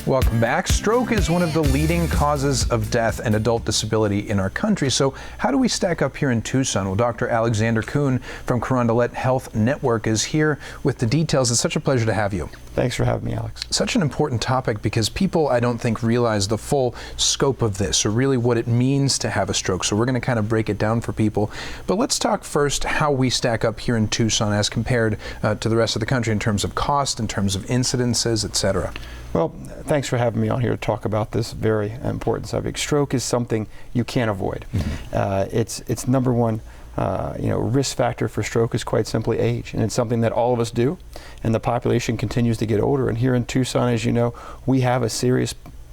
Welcome back. Stroke is one of the leading causes of death and adult disability in our country. So how do we stack up here in Tucson? Well, Dr. Alexander Kuhn from Carondelet Health Network is here with the details. It's such a pleasure to have you. Thanks for having me, Alex. Such an important topic because people, I don't think, realize the full scope of this or really what it means to have a stroke. So we're going to kind of break it down for people. But let's talk first how we stack up here in Tucson as compared to the rest of the country in terms of cost, in terms of incidences, et cetera. Well, thanks for having me on here to talk about this very important subject. Stroke is something you can't avoid. It's number one. Risk factor for stroke is quite simply age, and it's something that all of us do, and the population continues to get older. And here in Tucson, as you know, we have a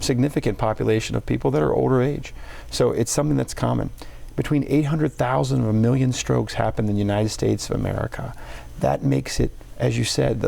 significant population of people that are older age. So it's something that's common. Between 800,000 and 1 million strokes happen in the United States of America. That makes it, as you said,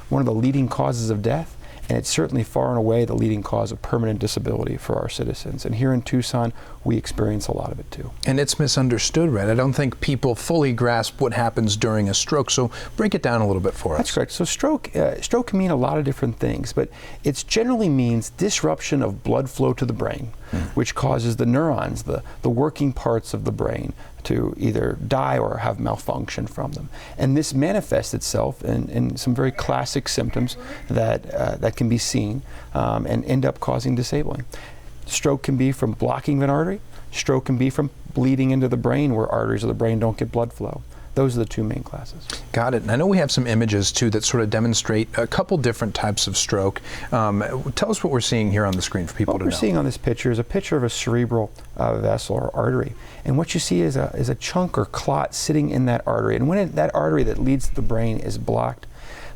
one of the leading causes of death. And it's certainly far and away the leading cause of permanent disability for our citizens. And here in Tucson, we experience a lot of it too. And it's misunderstood, right? I don't think people fully grasp what happens during a stroke. So break it down a little bit for us. That's correct. So stroke can mean a lot of different things, but it generally means disruption of blood flow to the brain, which causes the neurons, the working parts of the brain, to either die or have malfunction from them. And this manifests itself in some very classic symptoms that can be seen and end up causing disabling. Stroke can be from blocking of an artery. Stroke can be from bleeding into the brain where arteries of the brain don't get blood flow. Those are the two main classes. Got it. And I know we have some images too that sort of demonstrate a couple different types of stroke. Tell us what we're seeing here on the screen for people to know. What we're seeing on this picture is a picture of a cerebral vessel or artery. And what you see is a chunk or clot sitting in that artery. And when that artery that leads to the brain is blocked,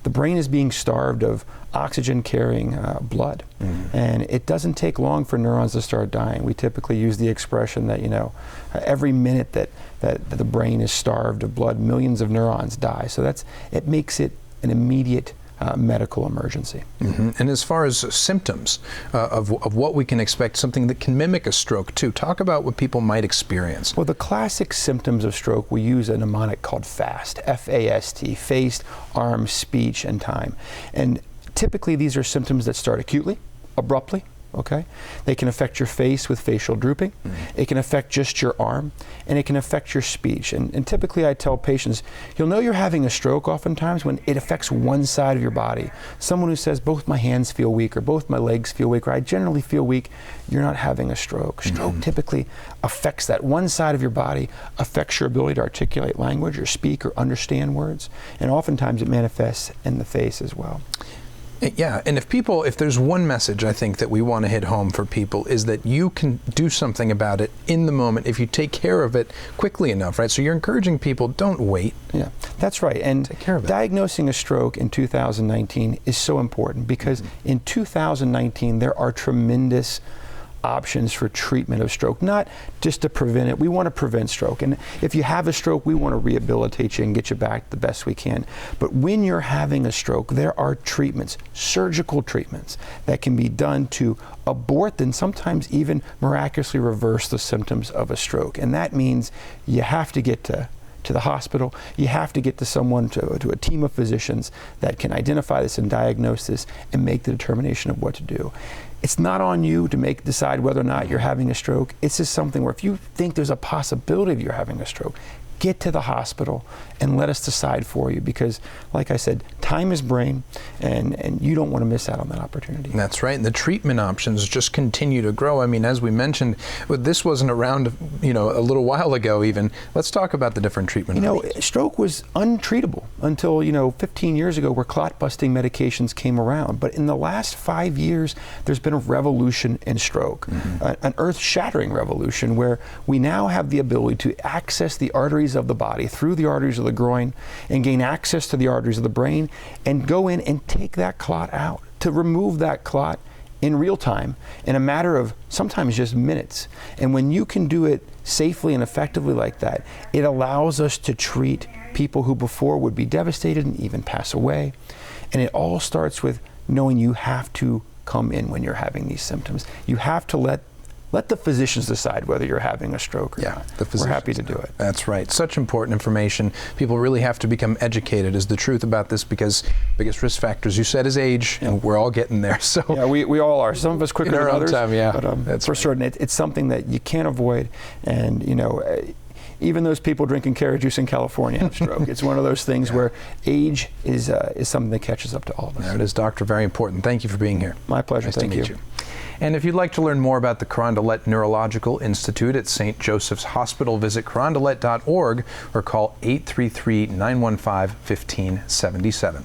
the brain is being starved of oxygen-carrying blood. And it doesn't take long for neurons to start dying. We typically use the expression that, every minute that the brain is starved of blood, millions of neurons die. So it makes it an immediate medical emergency. And as far as symptoms of what we can expect, something that can mimic a stroke too, talk about what people might experience. Well, the classic symptoms of stroke, we use a mnemonic called FAST, F-A-S-T, face, arm, speech, and time. And typically these are symptoms that start acutely, abruptly. Okay? They can affect your face with facial drooping. It can affect just your arm, and it can affect your speech. And typically I tell patients, you'll know you're having a stroke oftentimes when it affects one side of your body. Someone who says, both my hands feel weak, or both my legs feel weak, or I generally feel weak, you're not having a stroke. Stroke typically affects that one side of your body, affects your ability to articulate language or speak or understand words, and oftentimes it manifests in the face as well. Yeah, and if there's one message I think that we want to hit home for people is that you can do something about it in the moment if you take care of it quickly enough, right? So you're encouraging people, don't wait. Yeah, that's right. And take care of it. Diagnosing a stroke in 2019 is so important because in 2019 there are tremendous options for treatment of stroke, not just to prevent it. We want to prevent stroke. And if you have a stroke, we want to rehabilitate you and get you back the best we can. But when you're having a stroke, there are treatments, surgical treatments, that can be done to abort and sometimes even miraculously reverse the symptoms of a stroke. And that means you have to get to the hospital. You have to get to someone, to a team of physicians that can identify this and diagnose this and make the determination of what to do. It's not on you to decide whether or not you're having a stroke. It's just something where if you think there's a possibility of you're having a stroke, get to the hospital and let us decide for you because, like I said, time is brain, and you don't want to miss out on that opportunity. That's right, and the treatment options just continue to grow. I mean, as we mentioned, this wasn't around, a little while ago even. Let's talk about the different treatment options. Stroke was untreatable until, 15 years ago where clot-busting medications came around. But in the last 5 years, there's been a revolution in stroke, an earth-shattering revolution where we now have the ability to access the arteries of the body through the arteries of the groin and gain access to the arteries of the brain and go in and take that clot out, to remove that clot in real time in a matter of sometimes just minutes. And when you can do it safely and effectively like that, it allows us to treat people who before would be devastated and even pass away. And it all starts with knowing you have to come in when you're having these symptoms. You have to let let the physicians decide whether you're having a stroke or not. We're happy to do it. That's right. Such important information. People really have to become educated is the truth about this, because biggest risk factors, you said, is age, and we're all getting there. So yeah, we all are. Some of us quicker than others. Time, yeah. But that's for certain, it's something that you can't avoid. And even those people drinking carrot juice in California have stroke. It's one of those things where age is something that catches up to all of us. There it is, Doctor. Very important. Thank you for being here. My pleasure. Nice Thank to meet you. And if you'd like to learn more about the Carondelet Neurological Institute at St. Joseph's Hospital, visit carondelet.org or call 833-915-1577.